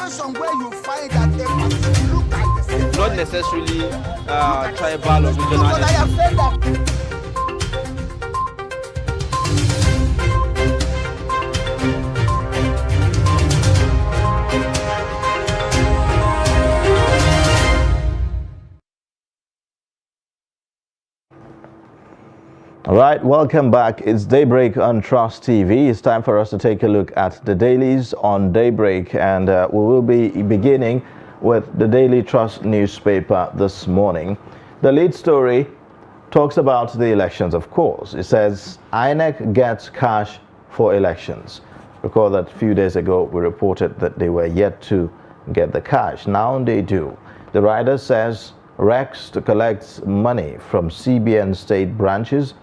depends on where you find that empathy. Look at the Not necessarily tribal or regional. But I have said that. All right, welcome back. It's Daybreak on Trust TV. It's time for us to take a look at the dailies on Daybreak, and we will be beginning with the Daily Trust newspaper this morning. The lead story talks about the elections, of course. It says INEC gets cash for elections. Recall that a few days ago we reported that they were yet to get the cash. Now they do. The writer says Rex to collect money from CBN state branches,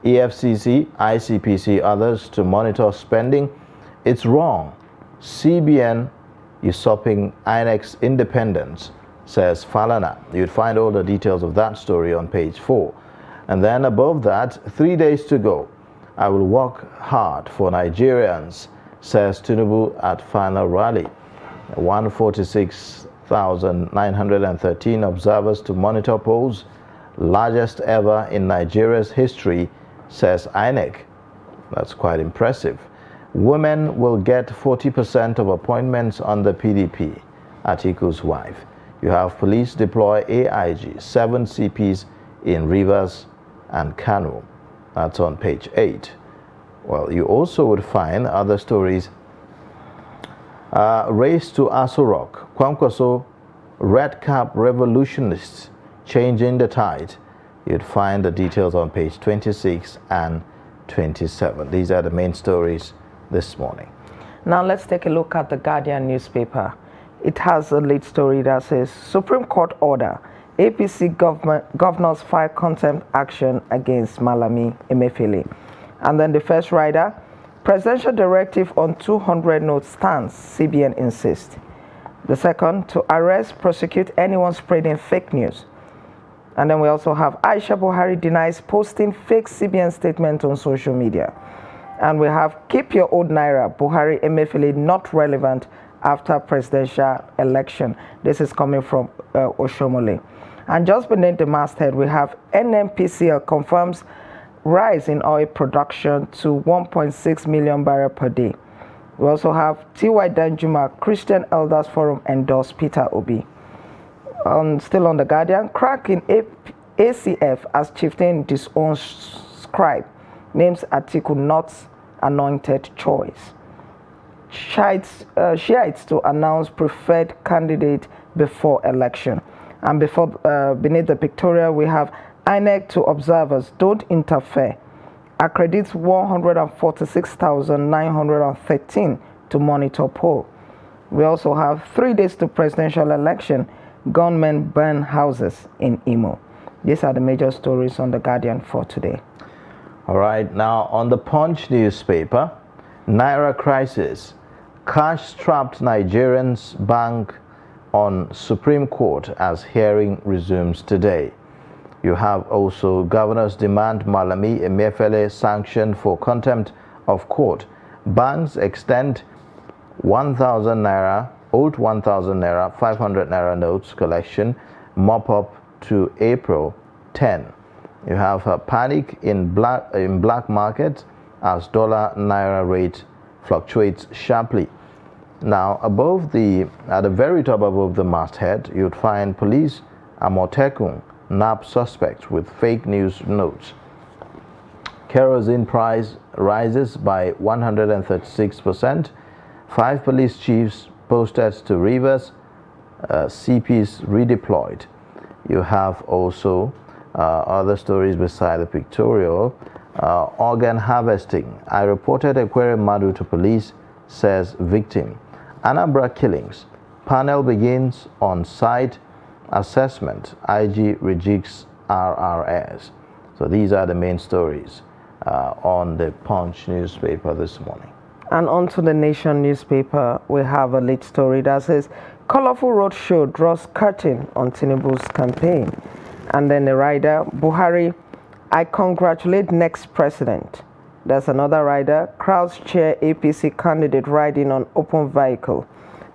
EFCC, ICPC, others to monitor spending. It's wrong. CBN usurping INEC's independence, says Falana. You'd find all the details of that story on page 4. And then above that, 3 days to go. I will work hard for Nigerians, says Tinubu at final rally. 146,913 observers to monitor polls, largest ever in Nigeria's history, says INEC. That's quite impressive. Women will get 40% of appointments under PDP, Atiku's wife. You have police deploy AIG, 7 CPs in Rivers and Kano. That's on page 8. Well, you also would find other stories. Race to Aso Rock, Kwankwaso, Red Cap revolutionists changing the tide. You'd find the details on page 26 and 27. These are the main stories this morning. Now let's take a look at the Guardian newspaper. It has a lead story that says Supreme Court order, APC governors file contempt action against Malami Emefiele. And then the first rider, presidential directive on 200 notes stands, CBN insists. The second, to arrest, prosecute anyone spreading fake news. And then we also have Aisha Buhari denies posting fake CBN statement on social media. And we have keep your old Naira, Buhari Emefiele not relevant after presidential election. This is coming from Oshomole. And just beneath the masthead, we have NNPCL confirms rise in oil production to 1.6 million barrels per day. We also have T.Y. Danjuma, Christian Elders Forum endorse Peter Obi. Still on the Guardian, crack in ACF as chieftain disowns scribe, names Atiku not anointed choice. Shiites to announce preferred candidate before election. And beneath the pictorial, we have INEC to observers, don't interfere. Accredits 146,913 to monitor poll. We also have 3 days to presidential election. Gunmen burn houses in Imo. These are the major stories on the Guardian for today. All right, now on the Punch newspaper, Naira crisis. Cash-strapped Nigerians bank on Supreme Court as hearing resumes today. You have also governors demand Malami Emefiele sanctioned for contempt of court. Banks extend 1,000 Naira, old 1,000 Naira, 500 Naira notes collection mop up to April 10. You have a panic in black market as dollar Naira rate fluctuates sharply. Now at the very top above the masthead, you'd find police Amotekun nab suspects with fake news notes. Kerosene price rises by 136%. 5 police chiefs posted to Rivers, CPs redeployed. You have also other stories beside the pictorial. Organ harvesting. I reported Ekwere Madu to police, says victim. Anambra killings. Panel begins on site assessment. IG rejects RRS. So these are the main stories on the Punch newspaper this morning. And on to the Nation newspaper, we have a lead story that says, colorful roadshow draws curtain on Tinubu's campaign. And then the rider, Buhari, I congratulate next president. There's another rider, crowds cheer APC candidate riding on open vehicle.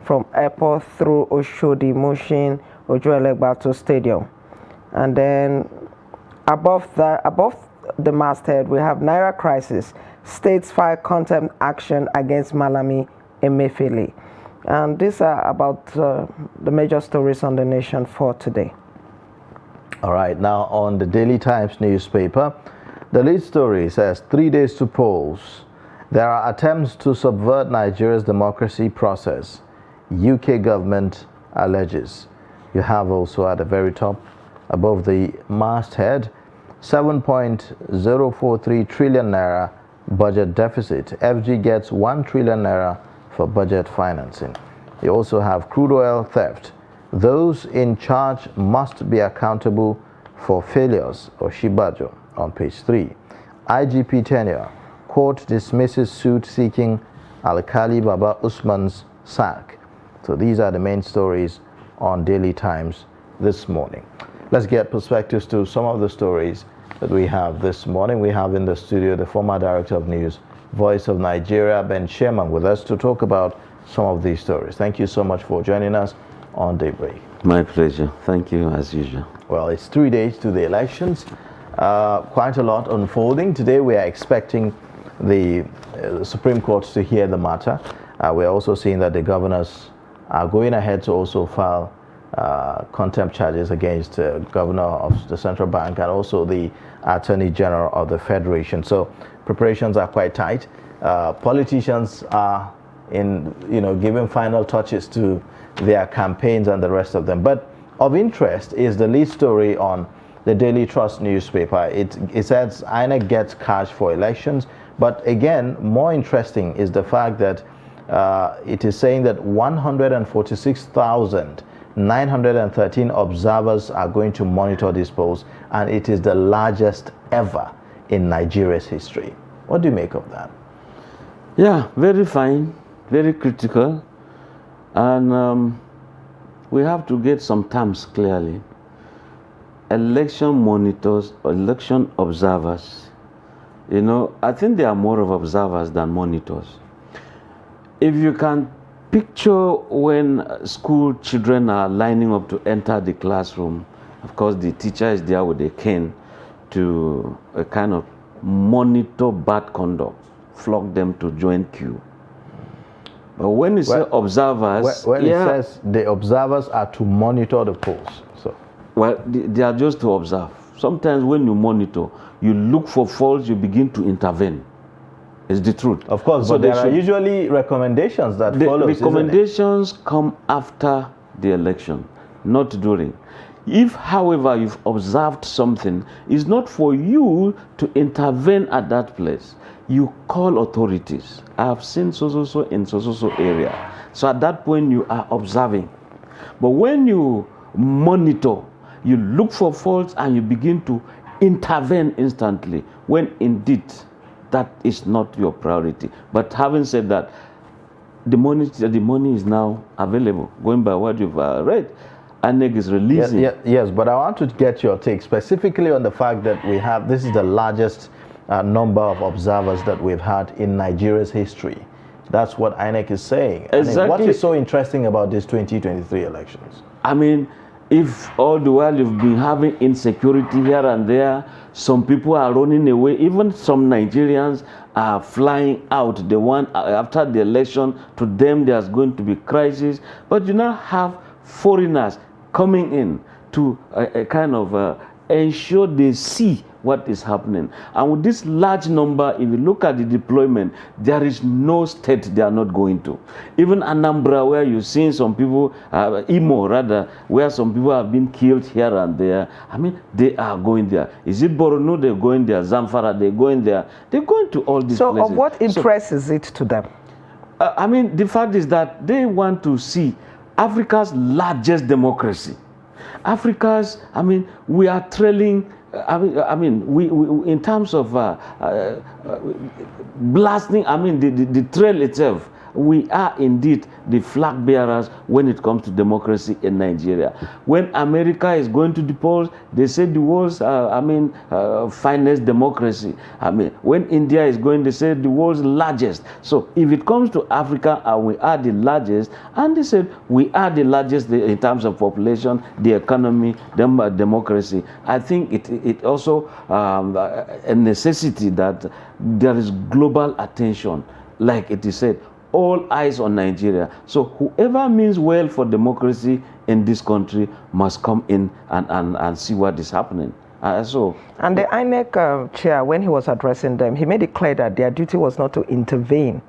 from airport through Oshodi, Mushin, Ojuelegbato Stadium. And then above the masthead, we have Naira crisis. States file contempt action against Malami Emefiele. And these are about the major stories on the nation for today. All right, now on the Daily Times newspaper, the lead story says 3 days to polls. There are attempts to subvert Nigeria's democracy process, UK government alleges. You have also at the very top, above the masthead, 7.043 trillion naira budget deficit. FG gets 1 trillion naira for budget financing. You also have crude oil theft. Those in charge must be accountable for failures, Oshibajo on page 3. IGP tenure. Court dismisses suit seeking Alkali Baba Usman's sack. So these are the main stories on Daily Times this morning. Let's get perspectives to some of the stories that we have this morning. We have in the studio the former Director of News, Voice of Nigeria, Ben Sherman, with us to talk about some of these stories. Thank you so much for joining us on Daybreak. My pleasure. Thank you, as usual. Well, it's 3 days to the elections. Quite a lot unfolding. Today we are expecting the Supreme Court to hear the matter. We're also seeing that the governors are going ahead to also file contempt charges against the governor of the central bank and also the attorney general of the federation. So preparations are quite tight. Politicians are giving final touches to their campaigns and the rest of them. But of interest is the lead story on the Daily Trust newspaper. It says INEC gets cash for elections. But again, more interesting is the fact that it is saying that 146,913 observers are going to monitor these polls, and it is the largest ever in Nigeria's history. What do you make of that? Yeah, very fine, very critical. And we have to get some terms clearly. Election monitors, election observers, I think there are more of observers than monitors. If you can picture when school children are lining up to enter the classroom, of course the teacher is there with a cane to kind of monitor bad conduct, flog them to join queue. But when you say observers, when it says the observers are to monitor the polls, well, they are just to observe. Sometimes when you monitor, you look for faults, you begin to intervene. It's the truth. Of course, but there are usually recommendations that follow. Recommendations come after the election, not during. If, however, you've observed something, it's not for you to intervene at that place. You call authorities. I have seen so in so area. So at that point, you are observing. But when you monitor, you look for faults and you begin to intervene instantly, when indeed that is not your priority. But having said that, the money is now available. Going by what you've read, INEC is releasing. Yes, but I want to get your take specifically on the fact that this is the largest number of observers that we've had in Nigeria's history. That's what INEC is saying. Exactly. What is so interesting about these 2023 elections? I mean, if all the while you've been having insecurity here and there, some people are running away, even some Nigerians are flying out. The one after the election, to them there's going to be crisis. But you now have foreigners coming in to kind of ensure they see what is happening. And with this large number, if you look at the deployment, there is no state they are not going to. Even Anambra, where you've seen some people, Imo rather, where some people have been killed here and there, I mean, they are going there. Is it Borno? They're going there. Zamfara, they're going there. They're going to all these places. So of what interest is it to them? I mean, the fact is that they want to see Africa's largest democracy. Africa's, I mean, we are trailing. I mean, we in terms of blasting. I mean, the trail itself. we are indeed the flag bearers when it comes to democracy in Nigeria. When America is going to the polls, they say the world's, finest democracy. When India is going, they say the world's largest. So if it comes to Africa, we are the largest, and they said we are the largest in terms of population, the economy, democracy. I think it also a necessity that there is global attention, like it is said, all eyes on Nigeria. So whoever means well for democracy in this country must come in and see what is happening. And the INEC chair, when he was addressing them, he made it clear that their duty was not to intervene,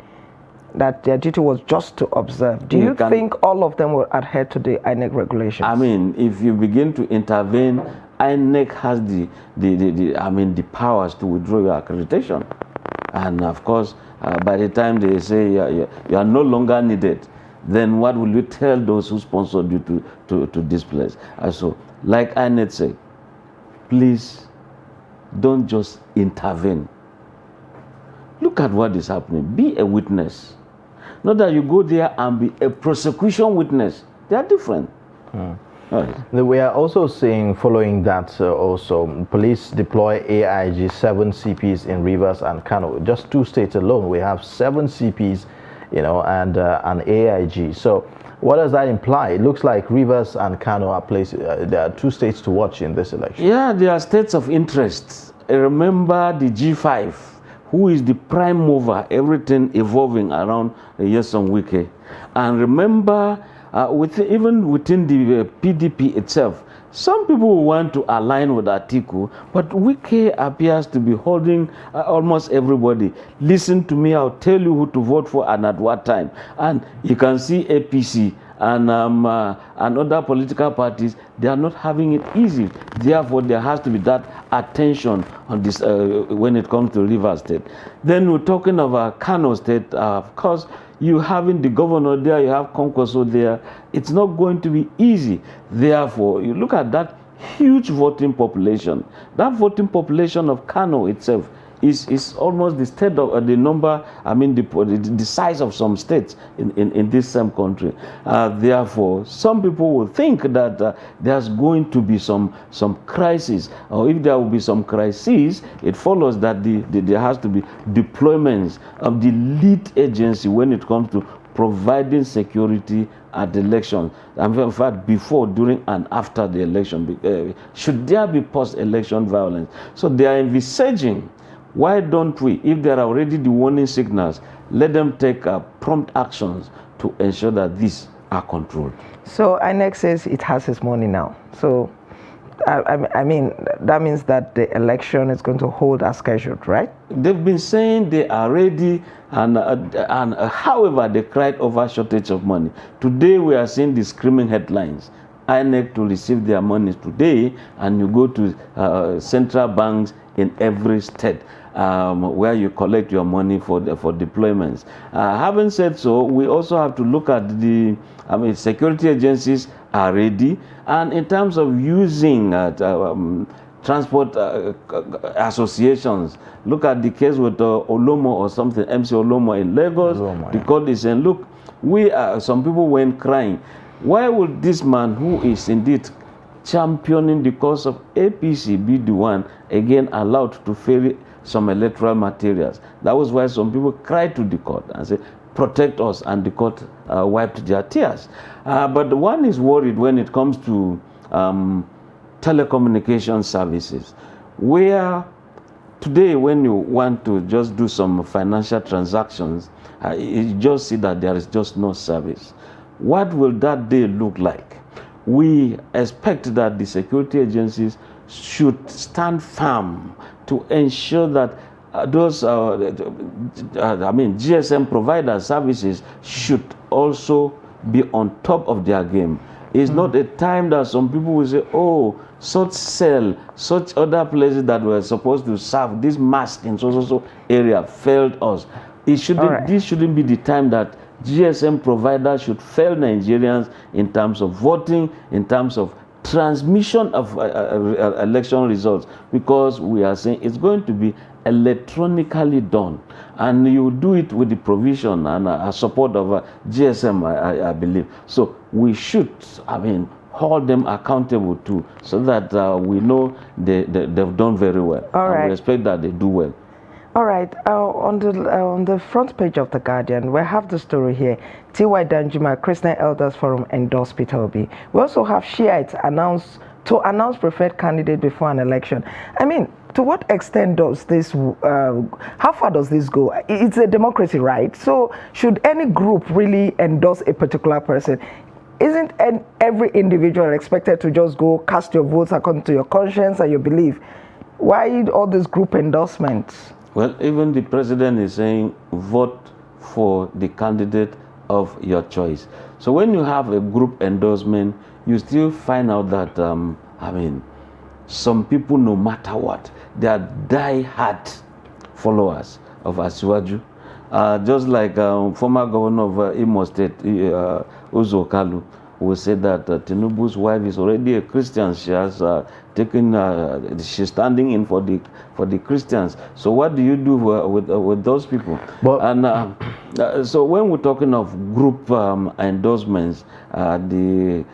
that their duty was just to observe. Do you think all of them will adhere to the INEC regulations? If you begin to intervene, INEC has the powers to withdraw your accreditation. And of course, by the time they say you are no longer needed, then what will you tell those who sponsored you to this place? So, like INEC said, please don't just intervene. Look at what is happening. Be a witness. Not that you go there and be a prosecution witness. They are different. Right. We are also seeing, following that, also police deploy AIG 7 CPs in Rivers and Kano. Just 2 states alone, we have 7 CPs, and an AIG. So what does that imply? It looks like Rivers and Kano are places. There are 2 states to watch in this election. Yeah, they are states of interest. Remember the G5, who is the prime mover, everything evolving around Nyesom Wike. And remember, even within the PDP itself, some people want to align with Atiku, but Wike appears to be holding almost everybody. Listen to me, I'll tell you who to vote for and at what time. And you can see APC and other political parties, they are not having it easy. Therefore, there has to be that attention on this when it comes to Rivers State. Then we're talking of Kano State, of course. You having the governor there, you have Kwankwaso there, it's not going to be easy. Therefore, you look at that huge voting population. That voting population of Kano itself is almost the state of the number, the size of some states in this same country. Therefore, some people will think that there's going to be some crisis, or if there will be some crises, it follows that there has to be deployments of the lead agency when it comes to providing security at the election. In fact, before, during, and after the election, should there be post-election violence? So they are envisaging, why don't we, if there are already the warning signals, let them take prompt actions to ensure that these are controlled. So INEC says it has its money now. So, that means that the election is going to hold as scheduled, right? They've been saying they are ready, and however, they cried over shortage of money. Today, we are seeing the screaming headlines. INEC to receive their money today, and you go to central banks in every state where you collect your money for deployments. Having said so, we also have to look at security agencies are ready, and in terms of using transport associations, look at the case with Olomo or something, MC Olomo in Lagos. The court is saying, look, some people went crying. Why would this man, who is indeed championing the cause of APC, be the one again allowed to ferry some electoral materials? That was why some people cried to the court and said, protect us, and the court wiped their tears. But one is worried when it comes to telecommunication services, where today when you want to just do some financial transactions, you just see that there is just no service. What will that day look like? We expect that the security agencies should stand firm to ensure that those GSM provider services should also be on top of their game. It's not a time that some people will say, oh, such cell, such other places that were supposed to serve this mass in so area failed us. It shouldn't. This shouldn't be the time that GSM providers should fail Nigerians in terms of voting, in terms of transmission of election results, because we are saying it's going to be electronically done, and you do it with the provision and support of GSM, I believe. So we should, hold them accountable too, so that we know they've done very well. All right. And we expect that they do well. All right, on the front page of The Guardian, we have the story here. T.Y. Danjuma, Christian Elders Forum endorse Peter Obi. We also have Shiites announce preferred candidate before an election. I mean, to what extent does this, how far does this go? It's a democracy, right? So should any group really endorse a particular person? Isn't every individual expected to just go cast your votes according to your conscience and your belief? Why all these group endorsements? Well, even the president is saying, vote for the candidate of your choice. So when you have a group endorsement, you still find out that, some people, no matter what, they are die-hard followers of Asiwaju. Just like former governor of Imo State, Uzo Kalu, who said that Tinubu's wife is already a Christian. She has she's standing in for the Christians. So what do you do with those people? Well, and so when we're talking of group endorsements,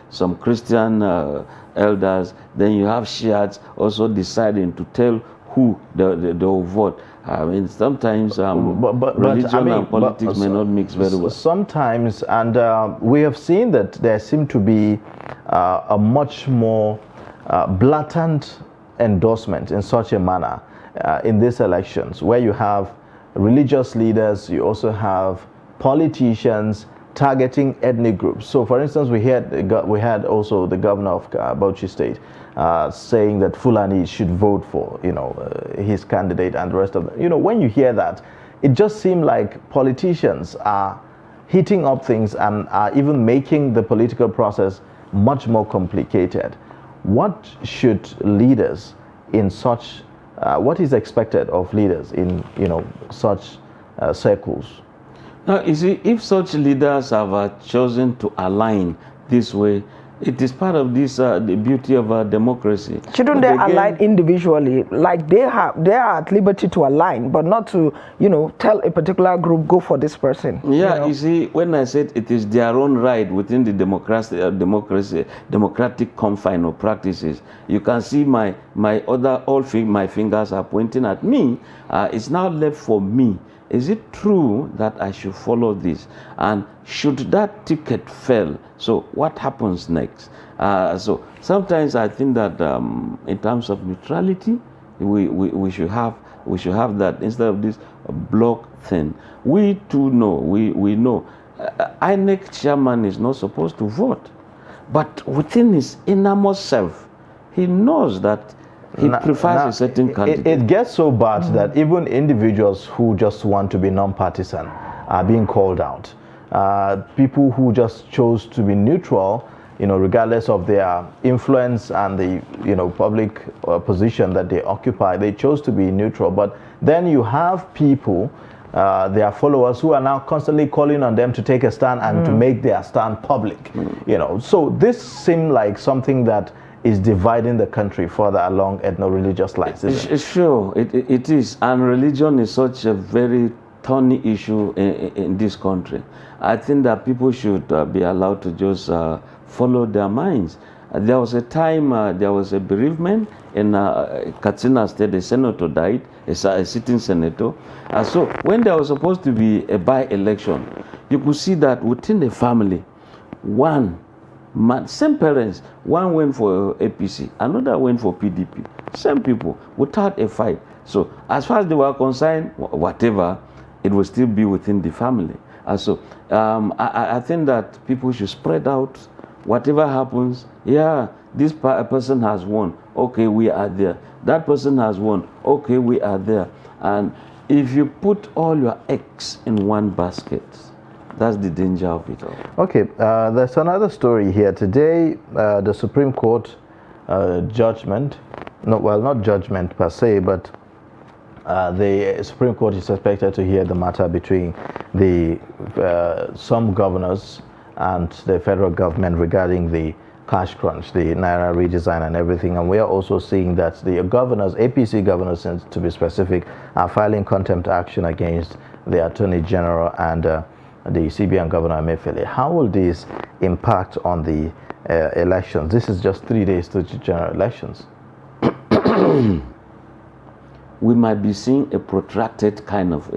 some Christian elders, then you have Shiites also deciding to tell who they will vote. Sometimes religion and politics may not mix very well. Sometimes, and we have seen that there seem to be a much more blatant endorsement in such a manner in these elections, where you have religious leaders, you also have politicians targeting ethnic groups. So, for instance, we had also the governor of Bauchi State saying that Fulani should vote for, his candidate and the rest of them. When you hear that, it just seems like politicians are heating up things and are even making the political process much more complicated. What should leaders in such, what is expected of leaders in, such circles? Now, you see, if such leaders have chosen to align this way, it is part of this the beauty of democracy. Shouldn't they align individually? Like they are at liberty to align, but not to, tell a particular group, go for this person. Yeah, you see, when I said it is their own right within the democratic confine of practices, you can see my fingers are pointing at me. It's now left for me. Is it true that I should follow this? And should that ticket fail, so what happens next? So sometimes I think that in terms of neutrality, we should have that instead of this block thing. We too know, we know INEC chairman is not supposed to vote, but within his innermost self, he knows that he prefers a certain candidate. It gets so bad that even individuals who just want to be non-partisan are being called out. People who just chose to be neutral, regardless of their influence and the public position that they occupy, they chose to be neutral. But then you have people, their followers, who are now constantly calling on them to take a stand and to make their stand public. So this seemed like something that is dividing the country further along ethno-religious lines. Sure, it is. And religion is such a very thorny issue in this country. I think that people should be allowed to just follow their minds. There was a time, there was a bereavement in Katsina State. A senator died, a sitting senator. So when there was supposed to be a by-election, you could see that within the family, same parents, one went for APC, another went for PDP. Same people, without a fight. So as far as they were concerned, whatever, it will still be within the family. So I think that people should spread out. Whatever happens, this person has won. Okay, we are there. That person has won. Okay, we are there. And if you put all your eggs in one basket, that's the danger of it all. Okay, there's another story here. Today, the Supreme Court judgment, not judgment per se, but the Supreme Court is expected to hear the matter between some governors and the federal government regarding the cash crunch, the Naira redesign and everything. And we are also seeing that the governors, APC governors to be specific, are filing contempt action against the Attorney General and the CBN Governor Emefiele. How will this impact on the elections? This is just 3 days to general elections. We might be seeing a protracted kind of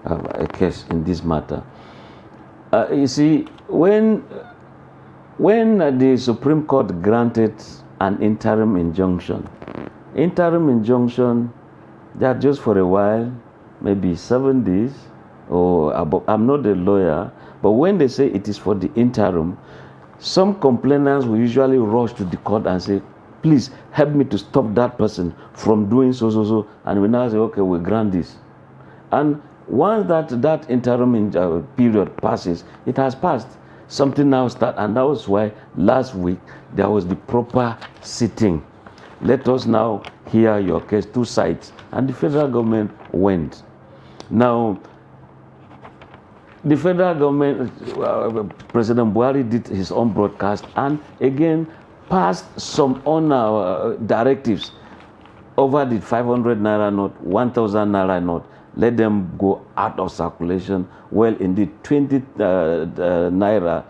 a case in this matter. You see, when the Supreme Court granted an interim injunction, they're just for a while, maybe 7 days, or about, I'm not a lawyer, but when they say it is for the interim, some complainants will usually rush to the court and say, please help me to stop that person from doing so, and we now say, okay, we grant this. And once that interim period passes, it has passed. Something now starts, and that was why last week there was the proper sitting. Let us now hear your case, 2 sides, and the federal government went. Now, the federal government, President Buhari did his own broadcast and again passed some on directives over the 500 naira note, 1,000 naira note. Let them go out of circulation. Well, indeed, 200 naira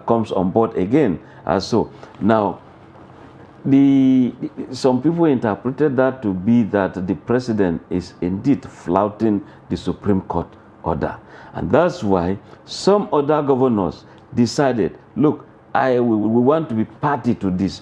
comes on board again. So now, some people interpreted that to be that the president is indeed flouting the Supreme Court order. And that's why some other governors decided, look, we want to be party to this.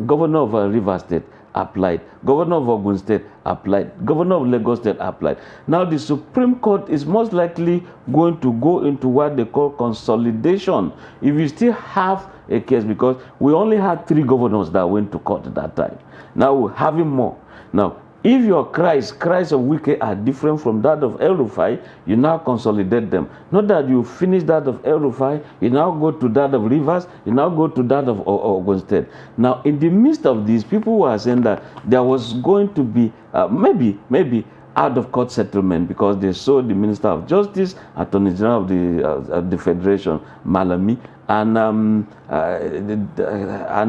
Governor of Rivers State applied. Governor of Ogun State applied. Governor of Lagos State applied. Now the Supreme Court is most likely going to go into what they call consolidation. If you still have a case, because we only had 3 governors that went to court at that time. Now we're having more. Now, if your cries of Wike are different from that of El-Rufai, you now consolidate them. Not that you finish that of El-Rufai, you now go to that of Rivers, you now go to that of Ogun State. Now, in the midst of these, people were saying that there was going to be maybe out-of-court settlement, because they saw the Minister of Justice, Attorney General of the Federation, Malami, and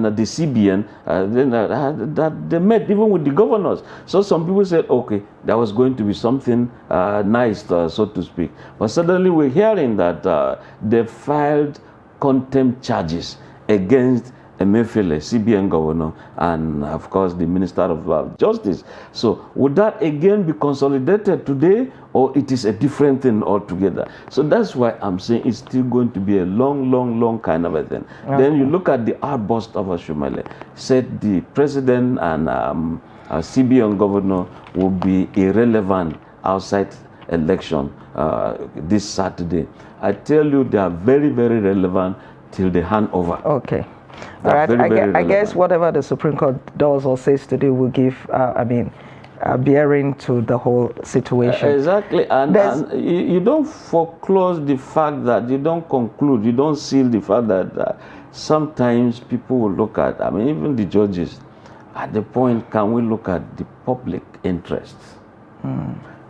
the CBN, that they met even with the governors. So some people said, okay, there was going to be something nice, so to speak. But suddenly we're hearing that they filed contempt charges against Emefiele, CBN governor, and of course the Minister of Justice. So would that again be consolidated today, or it is a different thing altogether? So that's why I'm saying it's still going to be a long kind of a thing. Okay. Then you look at the outburst of Ashumale, said the president and CBN governor will be irrelevant outside election this Saturday. I tell you, they are very relevant till they hand over. Okay. All right. I guess whatever the Supreme Court does or says to do will give, bearing to the whole situation. Exactly. And you don't foreclose the fact that, you don't conclude, you don't seal the fact that sometimes people will look at, even the judges, at the point, can we look at the public interest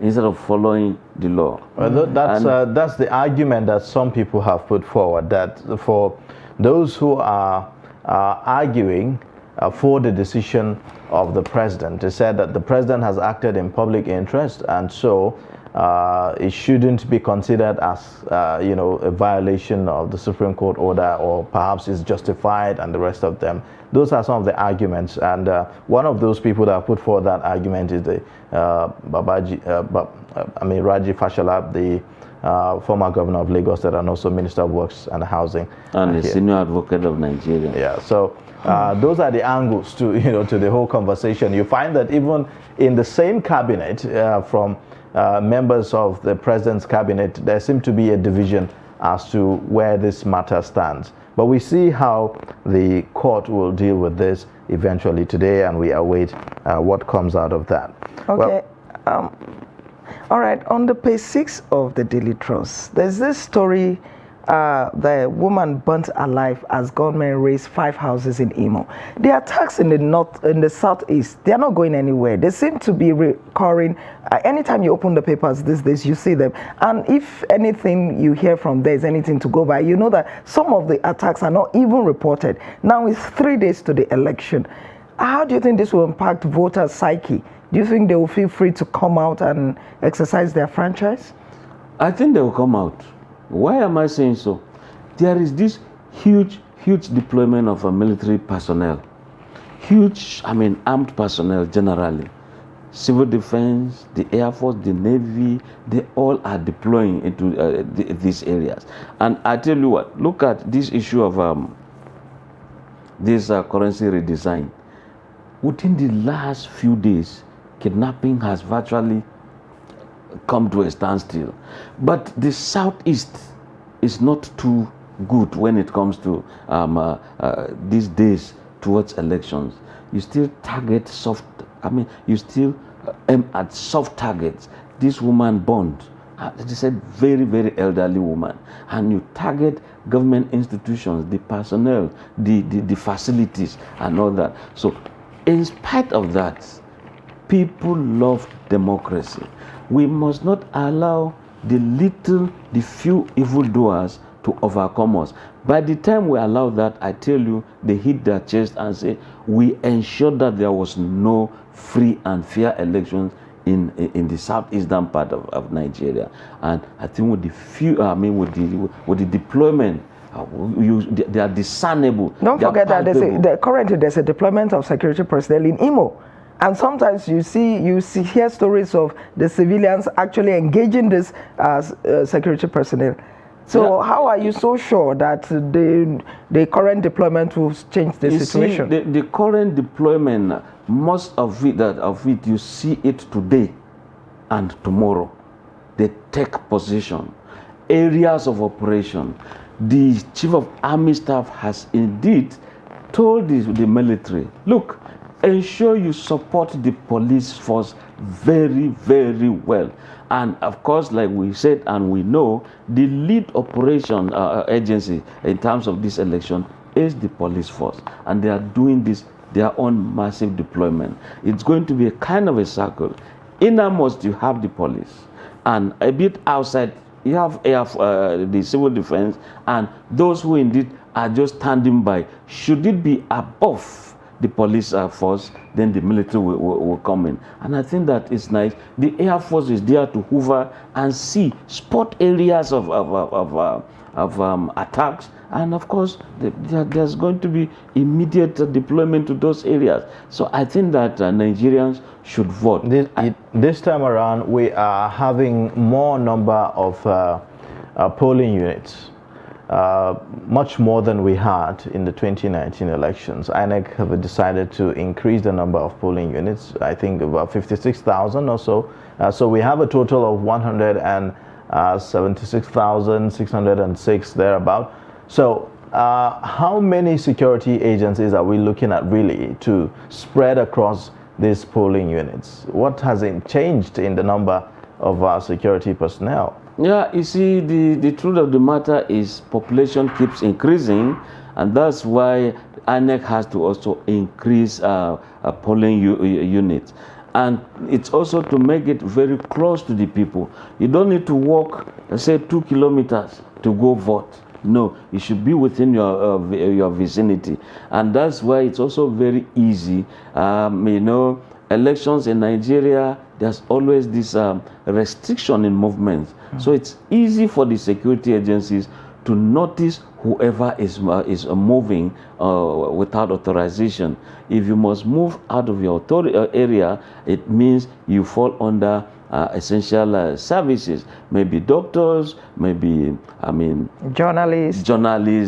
instead of following the law? Well, that's the argument that some people have put forward, that for those who are arguing for the decision of the president, they said that the president has acted in public interest, and so it shouldn't be considered as a violation of the Supreme Court order, or perhaps it's justified, and the rest of them. Those are some of the arguments, and one of those people that put forward that argument is the Raji Fashola, the former governor of Lagos State and also Minister of Works and Housing, and the senior advocate of Nigeria. Yeah, so those are the angles to to the whole conversation. You find that even in the same cabinet, from members of the president's cabinet, there seems to be a division as to where this matter stands. But we see how the court will deal with this eventually today, and we await what comes out of that. Okay. Well, all right, on the page 6 of the Daily Trust, there's this story the woman burnt alive as gunmen razed 5 houses in Imo. The attacks in the southeast, they are not going anywhere. They seem to be recurring. Anytime you open the papers these days, you see them. And if anything you hear from there is anything to go by, you know that some of the attacks are not even reported. Now it's 3 days to the election. How do you think this will impact voters' psyche? Do you think they will feel free to come out and exercise their franchise? I think they will come out. Why am I saying so? There is this huge deployment of military personnel. Huge, armed personnel generally. Civil defense, the Air Force, the Navy, they all are deploying into these areas. And I tell you what, look at this issue of this currency redesign. Within the last few days, kidnapping has virtually come to a standstill. But the southeast is not too good when it comes to these days towards elections. You still target you still aim at soft targets. This woman burned, they said very elderly woman, and you target government institutions, the personnel, the facilities and all that. So in spite of that, people love democracy. We must not allow the few evildoers to overcome us. By the time we allow that, I tell you, they hit their chest and say, we ensure that there was no free and fair elections in the southeastern part of Nigeria. And I think with the deployment, they are discernible. Don't forget that currently there's a deployment of security personnel in Imo. And sometimes you hear stories of the civilians actually engaging this security personnel. So how are you so sure that the current deployment will change the situation? See, the current deployment, most of it you see it today and tomorrow. They take position, areas of operation. The Chief of Army Staff has indeed told the military, look, ensure you support the police force very well. And of course, like we said and we know, the lead operation agency in terms of this election is the police force, and they are doing their own massive deployment. It's going to be a kind of a circle. Innermost you have the police, and a bit outside you have the civil defense, and those who indeed are just standing by. Should it be above the police force, then the military will come in. And I think that is nice. The Air Force is there to hover and spot areas of attacks. And of course, there's going to be immediate deployment to those areas. So I think that Nigerians should vote. This time around, we are having more number of polling units. Much more than we had in the 2019 elections. INEC have decided to increase the number of polling units, I think about 56,000 or so. So we have a total of 176,606 thereabout. So how many security agencies are we looking at really to spread across these polling units? What has changed in the number of our security personnel? Yeah, you see, the truth of the matter is population keeps increasing, and that's why INEC has to also increase polling units. And it's also to make it very close to the people. You don't need to walk, say, 2 kilometers to go vote. No, it should be within your vicinity. And that's why it's also very easy. Elections in Nigeria, there's always this restriction in movements. So it's easy for the security agencies to notice whoever is moving without authorization. If you must move out of your area, it means you fall under essential services, maybe doctors, maybe journalists,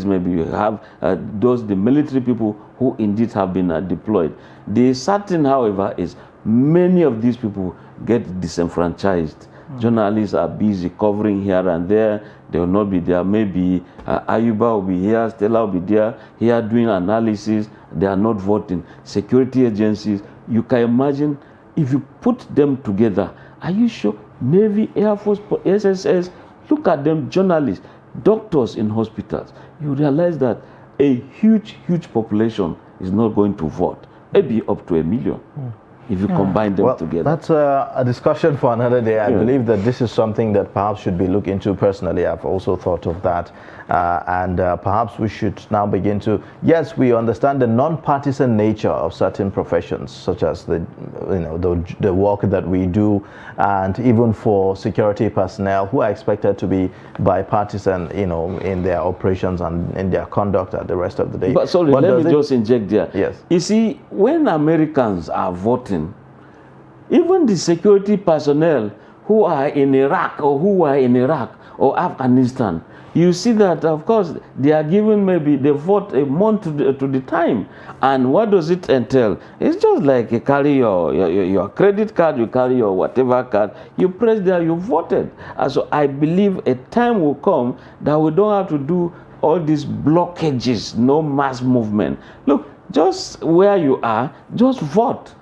maybe you have the military people who indeed have been deployed. The certain, however, is many of these people get disenfranchised. Journalists are busy covering here and there. They will not be there. Maybe Ayuba will be here, Stella will be there, here doing analysis. They are not voting. Security agencies, you can imagine if you put them together. Are you sure? Navy, Air Force, SSS, look at them, journalists. doctors in hospitals, you realize that a huge population is not going to vote, maybe up to 1 million. If you combine them together. That's a discussion for another day. I believe that this is something that perhaps should be looked into. Personally, I've also thought of that. And perhaps we should now begin to, yes, we understand the non-partisan nature of certain professions, such as the work that we do, and even for security personnel who are expected to be bipartisan, in their operations and in their conduct at the rest of the day. But sorry, let me just inject there. Yes. You see, when Americans are voting, even the security personnel who are in Iraq or Afghanistan, you see that, of course, they are given maybe they vote a month to the time. And what does it entail? It's just like you carry your credit card, you carry your whatever card, you press there, you voted. And so I believe a time will come that we don't have to do all these blockages, no mass movement. Look, just where you are, just vote.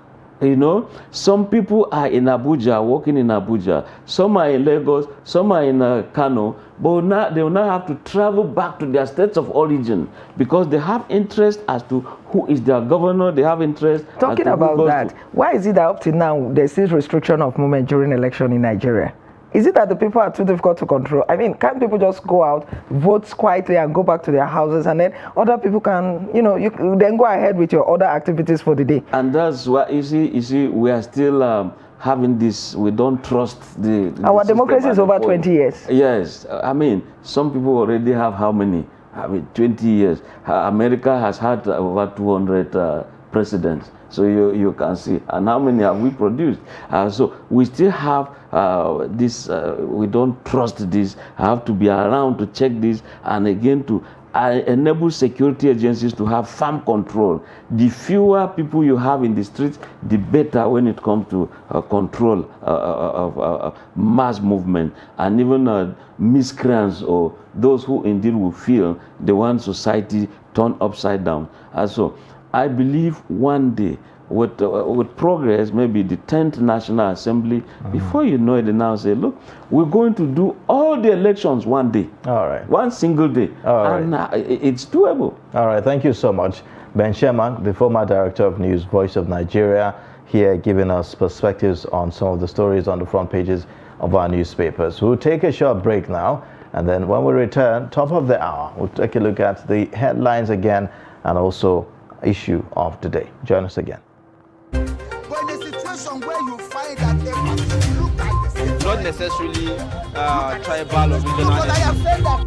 Some people are in Abuja, working in Abuja. Some are in Lagos, some are in Kano. But now they will now have to travel back to their states of origin because they have interest as to who is their governor. They have interest. Talking about that, why is it that up to now there's this restriction of movement during election in Nigeria? Is it that the people are too difficult to control? I mean, can't people just go out, vote quietly, and go back to their houses, and then other people can, you then go ahead with your other activities for the day? And that's why you see, we are still having this. We don't trust our democracy is over 20 years. Yes, I mean, some people already have how many? 20 years. America has had over 200 presidents. So you can see, and how many have we produced? So we still have this, we don't trust this. I have to be around to check this, and again to enable security agencies to have firm control. The fewer people you have in the streets, the better when it comes to control of mass movement, and even miscreants or those who indeed will feel the one society turned upside down. So I believe one day, with progress, maybe the 10th National Assembly, before you know it, they now say, look, we're going to do all the elections one day. All right. One single day. And it's doable. All right. Thank you so much. Ben Sherman, the former Director of News, Voice of Nigeria, here giving us perspectives on some of the stories on the front pages of our newspapers. We'll take a short break now, and then when we return, top of the hour, we'll take a look at the headlines again and also issue of the day. Join us again. But in a situation where you find that a person look like the same, Not necessarily tribal or regional. because I have said that